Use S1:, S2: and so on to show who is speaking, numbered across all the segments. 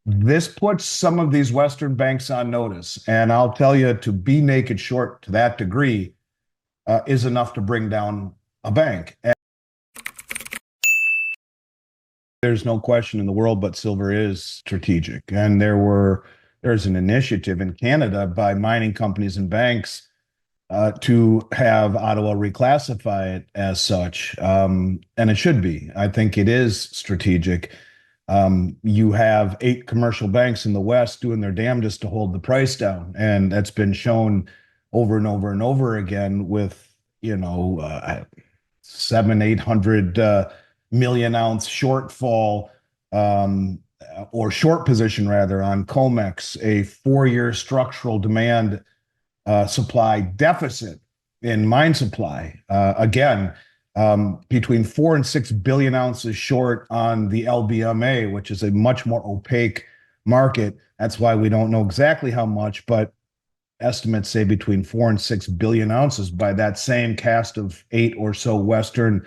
S1: This puts some of these Western banks on notice. And I'll tell you, to be naked short to that degree is enough to bring down a bank. And there's no question in the world, but silver is strategic. And there's an initiative in Canada by mining companies and banks to have Ottawa reclassify it as such. And it should be. I think it is strategic. You have 8 commercial banks in the West doing their damnedest to hold the price down. And that's been shown over and over and over again with, 800 million ounce shortfall, or short position rather, on COMEX, a 4-year structural demand supply deficit in mine supply. Again, between 4 and 6 billion ounces short on the LBMA, which is a much more opaque market. That's why we don't know exactly how much, but estimates say between 4 and 6 billion ounces by that same cast of 8 or so Western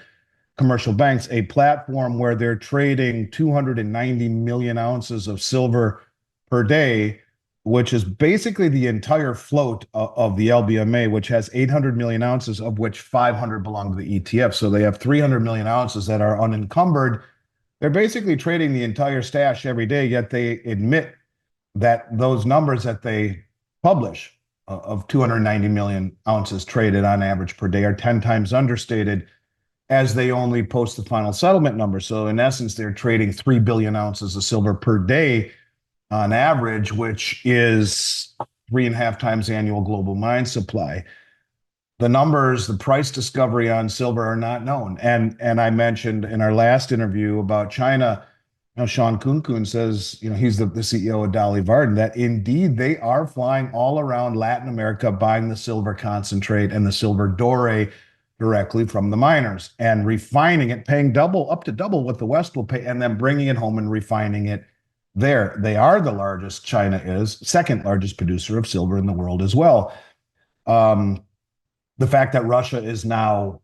S1: commercial banks, a platform where they're trading 290 million ounces of silver per day, which is basically the entire float of the LBMA, which has 800 million ounces, of which 500 belong to the ETF. So they have 300 million ounces that are unencumbered. They're basically trading the entire stash every day, yet they admit that those numbers that they publish of 290 million ounces traded on average per day are 10 times understated, as they only post the final settlement number. So in essence, they're trading 3 billion ounces of silver per day on average, which is 3.5 times annual global mine supply. The numbers, the price discovery on silver are not known. And I mentioned in our last interview about China, Sean Kunkun says, he's the CEO of Dolly Varden, that indeed they are flying all around Latin America buying the silver concentrate and the silver doré directly from the miners and refining it, paying up to double what the West will pay, and then bringing it home and refining it there. They are the largest, China is, second largest producer of silver in the world as well. The fact that Russia is now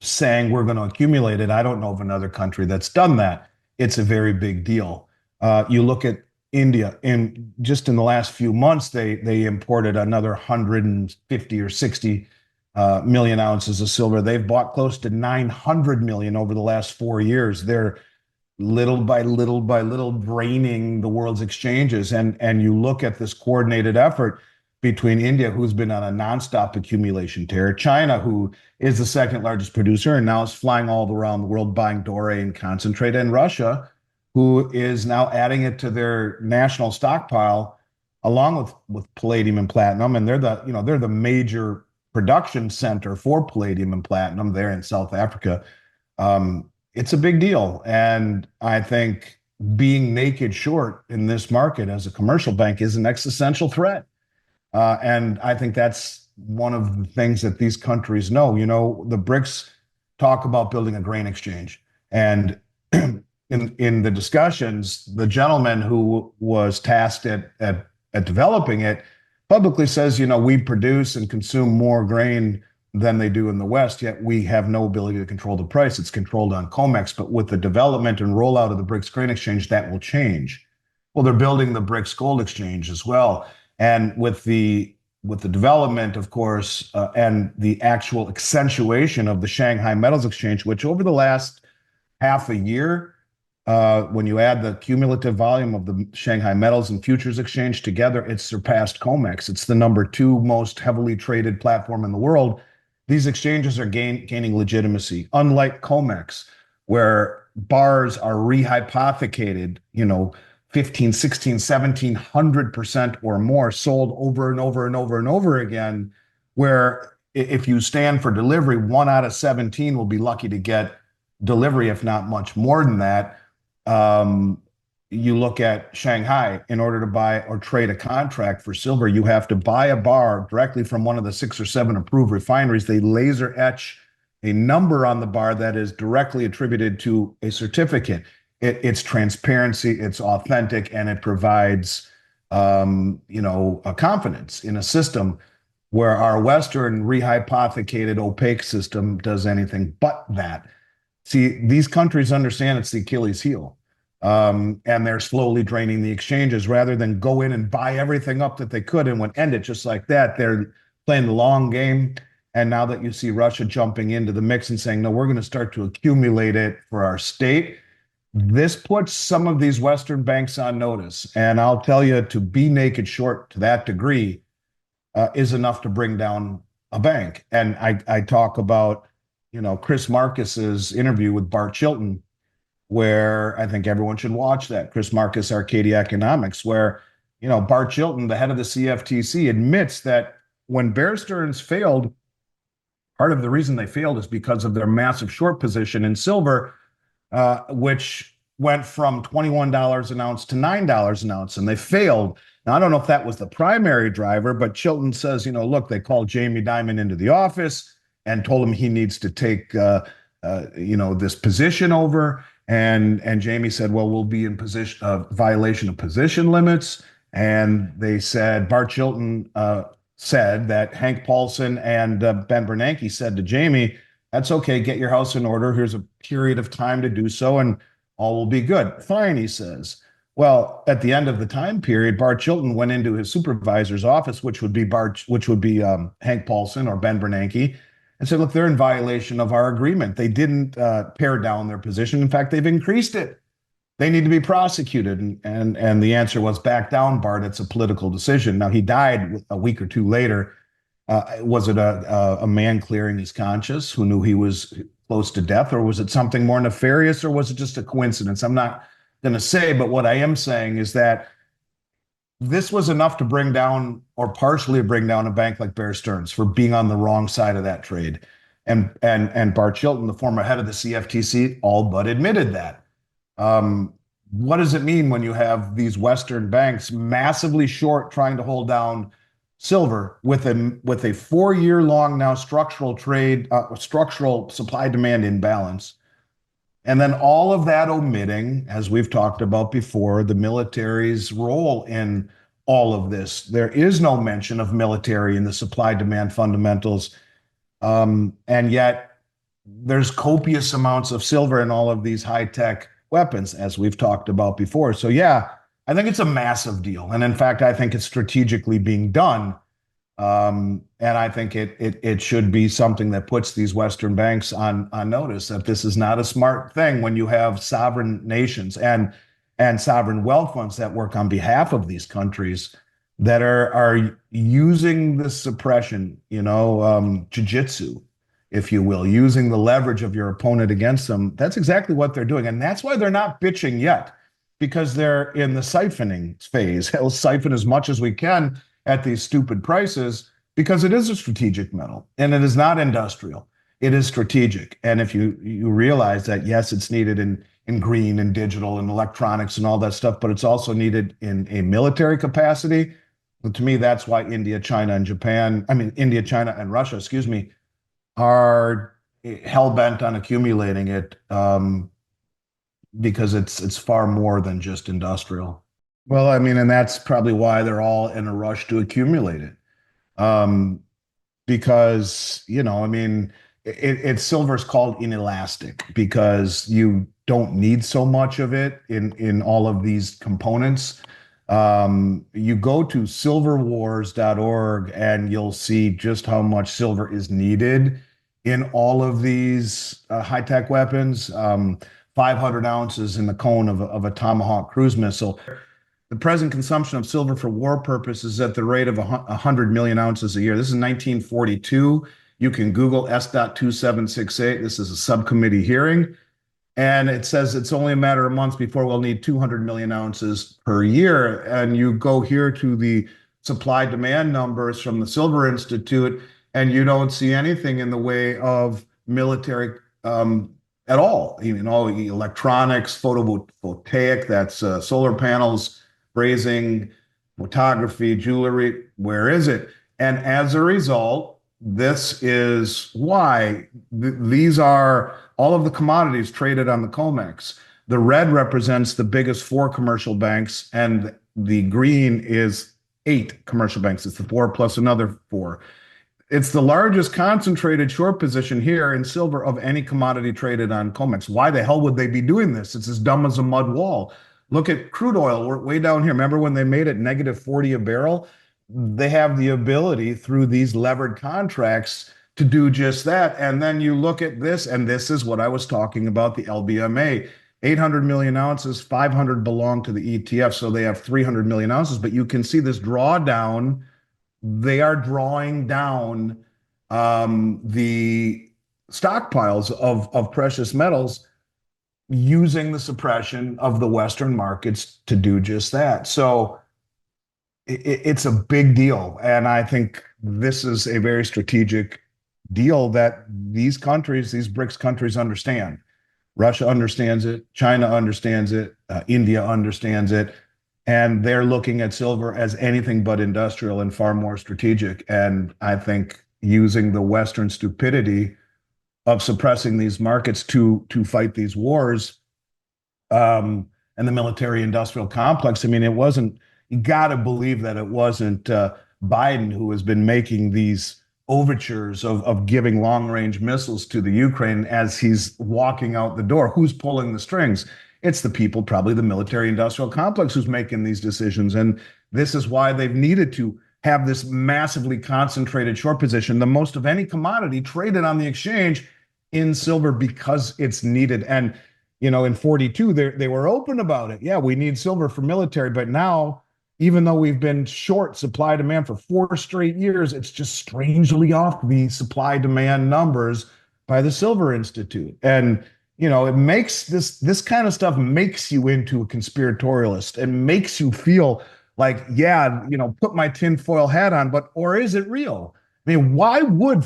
S1: saying we're going to accumulate it, I don't know of another country that's done that. It's a very big deal. You look at India, and just in the last few months, they imported another 150 or 60 million ounces of silver. They've bought close to 900 million over the last 4 years. They're little by little by little draining the world's exchanges. And you look at this coordinated effort between India, who's been on a nonstop accumulation tear, China, who is the second largest producer and now is flying all around the world buying doré and concentrate, and Russia, who is now adding it to their national stockpile along with palladium and platinum. And they're the major production center for palladium and platinum there in South Africa. It's a big deal. And I think being naked short in this market as a commercial bank is an existential threat. And I think that's one of the things that these countries know. The BRICS talk about building a grain exchange. And in the discussions, the gentleman who was tasked at developing it publicly says, we produce and consume more grain than they do in the West, yet we have no ability to control the price. It's controlled on COMEX, but with the development and rollout of the BRICS grain exchange, that will change. Well, they're building the BRICS gold exchange as well. And with the development, of course, and the actual accentuation of the Shanghai Metals Exchange, which over the last half a year, when you add the cumulative volume of the Shanghai Metals and Futures Exchange together, it's surpassed COMEX. It's the number 2 most heavily traded platform in the world. These exchanges are gaining legitimacy, unlike COMEX, where bars are rehypothecated, 15, 16, 1700% or more, sold over and over and over and over again, where if you stand for delivery, 1 out of 17 will be lucky to get delivery, if not much more than that. You look at Shanghai, in order to buy or trade a contract for silver, you have to buy a bar directly from one of the 6 or 7 approved refineries. They laser etch a number on the bar that is directly attributed to a certificate. It's transparency, it's authentic, and it provides, a confidence in a system where our Western rehypothecated opaque system does anything but that. See, these countries understand it's the Achilles heel. And they're slowly draining the exchanges rather than go in and buy everything up that they could and would end it just like that. They're playing the long game. And now that you see Russia jumping into the mix and saying, no, we're going to start to accumulate it for our state, this puts some of these Western banks on notice. And I'll tell you, to be naked short to that degree is enough to bring down a bank. And I talk about, Chris Marcus's interview with Bart Chilton, where I think everyone should watch that. Chris Marcus, Arcadia Economics, where, Bart Chilton, the head of the CFTC, admits that when Bear Stearns failed, part of the reason they failed is because of their massive short position in silver, which went from $21 an ounce to $9 an ounce, and they failed. Now, I don't know if that was the primary driver, but Chilton says, look, they called Jamie Dimon into the office and told him he needs to take, this position over. And Jamie said, well, we'll be in violation of position limits. And they said, Bart Chilton said that Hank Paulson and Ben Bernanke said to Jamie, that's okay, get your house in order. Here's a period of time to do so, and all will be good. Fine, he says. Well, at the end of the time period, Bart Chilton went into his supervisor's office, which would be Hank Paulson or Ben Bernanke, and said, look, they're in violation of our agreement. They didn't pare down their position. In fact, they've increased it. They need to be prosecuted. And the answer was, back down, Bart. It's a political decision. Now, he died a week or two later. Was it a man clearing his conscience who knew he was close to death, or was it something more nefarious, or was it just a coincidence? I'm not going to say, but what I am saying is that this was enough to bring down, or partially bring down, a bank like Bear Stearns for being on the wrong side of that trade. And Bart Chilton, the former head of the CFTC, all but admitted that. What does it mean when you have these Western banks massively short trying to hold down silver with a 4-year long now structural supply demand imbalance? And then all of that omitting, as we've talked about before, the military's role in all of this. There is no mention of military in the supply demand fundamentals. And yet there's copious amounts of silver in all of these high-tech weapons, as we've talked about before. So yeah, I think it's a massive deal. And in fact, I think it's strategically being done. And I think it should be something that puts these Western banks on notice that this is not a smart thing when you have sovereign nations and sovereign wealth funds that work on behalf of these countries that are using the suppression, jiu-jitsu, if you will, using the leverage of your opponent against them. That's exactly what they're doing. And that's why they're not bitching yet, because they're in the siphoning phase. We'll siphon as much as we can at these stupid prices, because it is a strategic metal and it is not industrial. It is strategic. And if you realize that, yes, it's needed in green and digital and electronics and all that stuff, but it's also needed in a military capacity. But to me, that's why India, China, and Russia, are hell-bent on accumulating it, because it's far more than just industrial. Well, and that's probably why they're all in a rush to accumulate it. Because, it's silver's called inelastic because you don't need so much of it in all of these components. You go to silverwars.org and you'll see just how much silver is needed in all of these high-tech weapons. 500 ounces in the cone of a Tomahawk cruise missile. The present consumption of silver for war purposes is at the rate of 100 million ounces a year. This is 1942. You can Google S.2768. This is a subcommittee hearing. And it says it's only a matter of months before we'll need 200 million ounces per year. And you go here to the supply demand numbers from the Silver Institute, and you don't see anything in the way of military at all. Electronics, photovoltaic, that's solar panels, brazing, photography, jewelry. Where is it? And as a result, this is why these are all of the commodities traded on the COMEX. The red represents the biggest 4 commercial banks, and the green is 8 commercial banks. It's the 4 plus another 4. It's the largest concentrated short position here in silver of any commodity traded on COMEX. Why the hell would they be doing this? It's as dumb as a mud wall. Look at crude oil. We're way down here. Remember when they made it negative 40 a barrel? They have the ability through these levered contracts to do just that. And then you look at this, and this is what I was talking about, the LBMA. 800 million ounces, 500 belong to the ETF, so they have 300 million ounces. But you can see this drawdown. They are drawing down the stockpiles of precious metals using the suppression of the Western markets to do just that. So it's a big deal. And I think this is a very strategic deal that these countries, these BRICS countries understand. Russia understands it. China understands it. India understands it. And they're looking at silver as anything but industrial and far more strategic. And I think using the Western stupidity of suppressing these markets to fight these wars, and the military-industrial complex. I mean, it wasn't, you got to believe that it wasn't Biden who has been making these overtures of giving long-range missiles to the Ukraine as he's walking out the door. Who's pulling the strings? It's the people, probably the military-industrial complex, who's making these decisions. And this is why they've needed to have this massively concentrated short position, the most of any commodity traded on the exchange in silver, because it's needed. And, you know, in 42, they were open about it. Yeah, we need silver for military. But now, even though we've been short supply demand for 4 straight years, it's just strangely off the supply demand numbers by the Silver Institute. And, you know, it makes this kind of stuff makes you into a conspiratorialist and makes you feel like, yeah, you know, put my tinfoil hat on, but, or is it real? I mean, why would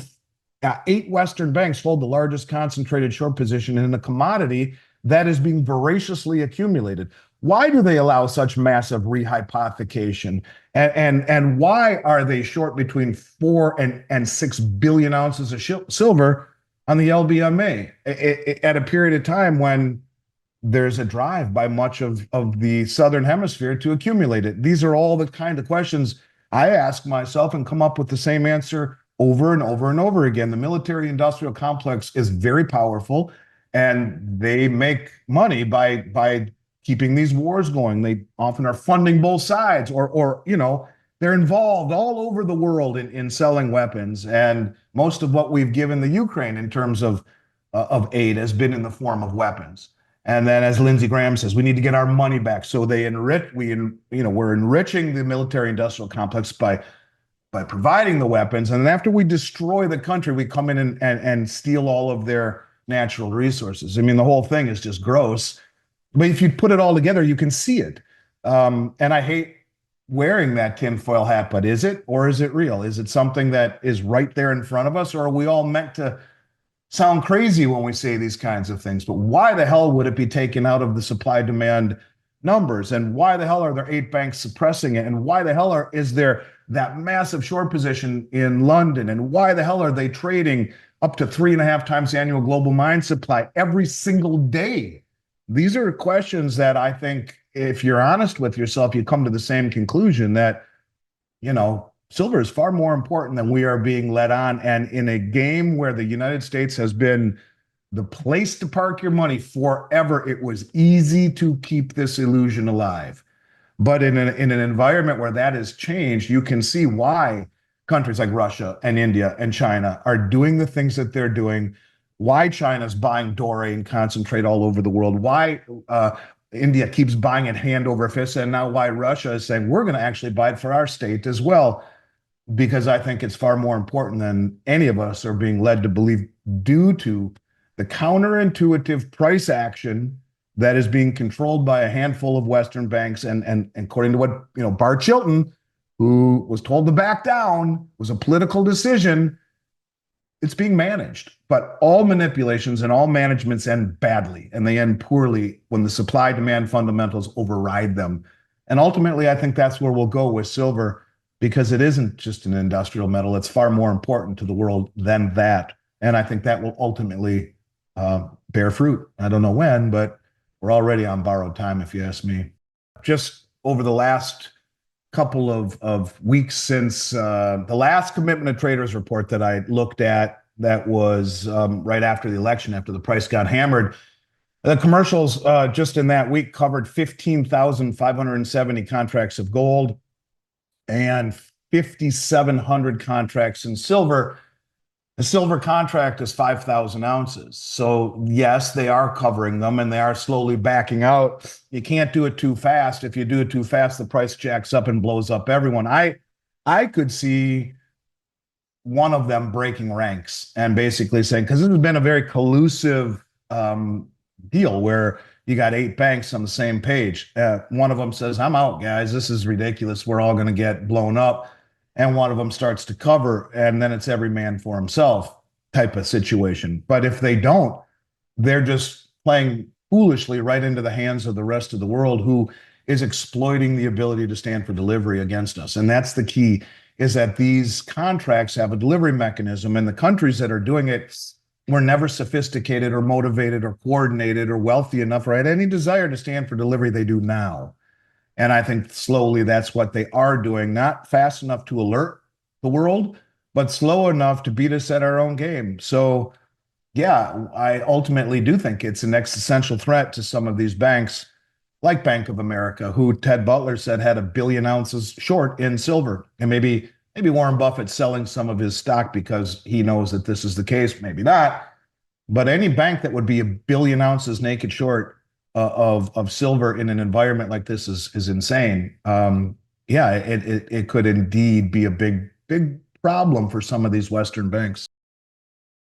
S1: 8 Western banks hold the largest concentrated short position in a commodity that is being voraciously accumulated? Why do they allow such massive rehypothecation? And why are they short between 4 and 6 billion ounces of silver on the LBMA at a period of time when there's a drive by much of the Southern Hemisphere to accumulate it? These are all the kind of questions I ask myself and come up with the same answer over and over and over again. The military-industrial complex is very powerful, and they make money by keeping these wars going. They often are funding both sides, or you know, they're involved all over the world in selling weapons. And most of what we've given the Ukraine in terms of aid has been in the form of weapons. And then, as Lindsey Graham says, we need to get our money back. So we're enriching the military-industrial complex by providing the weapons. And then after we destroy the country, we come in and steal all of their natural resources. I mean, the whole thing is just gross. But if you put it all together, you can see it. And I hate wearing that tinfoil hat, but is it, or is it real? Is it something that is right there in front of us, or are we all meant to sound crazy when we say these kinds of things? But why the hell would it be taken out of the supply-demand numbers? And why the hell are there 8 banks suppressing it? And why the hell is there that massive short position in London? And why the hell are they trading up to 3.5 times the annual global mine supply every single day? These are questions that I think, if you're honest with yourself, you come to the same conclusion that, you know, silver is far more important than we are being led on. And in a game where the United States has been the place to park your money forever, it was easy to keep this illusion alive. But in an environment where that has changed, you can see why countries like Russia and India and China are doing the things that they're doing, why China's buying doré and concentrate all over the world, why India keeps buying it hand over fist, and now why Russia is saying, we're going to actually buy it for our state as well, because I think it's far more important than any of us are being led to believe, due to the counterintuitive price action that is being controlled by a handful of Western banks. And according to what, you know, Bart Chilton, who was told to back down, was a political decision, it's being managed. But all manipulations and all managements end badly, and they end poorly when the supply-demand fundamentals override them. And ultimately, I think that's where we'll go with silver, because it isn't just an industrial metal. It's far more important to the world than that. And I think that will ultimately bear fruit. I don't know when, but we're already on borrowed time, if you ask me. Just over the last couple of weeks since the last commitment of traders report that I looked at, that was right after the election, after the price got hammered. The commercials just in that week covered 15,570 contracts of gold and 5,700 contracts in silver. A silver contract is 5,000 ounces. So yes, they are covering them and they are slowly backing out. You can't do it too fast. If you do it too fast, the price jacks up and blows up everyone. I could see one of them breaking ranks and basically saying, because this has been a very collusive deal where you got 8 banks on the same page. One of them says, I'm out, guys. This is ridiculous. We're all going to get blown up. And one of them starts to cover, and then it's every man for himself type of situation. But if they don't, they're just playing foolishly right into the hands of the rest of the world, who is exploiting the ability to stand for delivery against us. And that's the key, is that these contracts have a delivery mechanism, and the countries that are doing it were never sophisticated or motivated or coordinated or wealthy enough or had any desire to stand for delivery. They do now. And I think slowly that's what they are doing, not fast enough to alert the world, but slow enough to beat us at our own game. So, yeah, I ultimately do think it's an existential threat to some of these banks, like Bank of America, who Ted Butler said had 1 billion ounces short in silver. And maybe Warren Buffett's selling some of his stock because he knows that this is the case, maybe not. But any bank that would be 1 billion ounces naked short of silver in an environment like this is insane. Yeah, it could indeed be a big problem for some of these Western banks.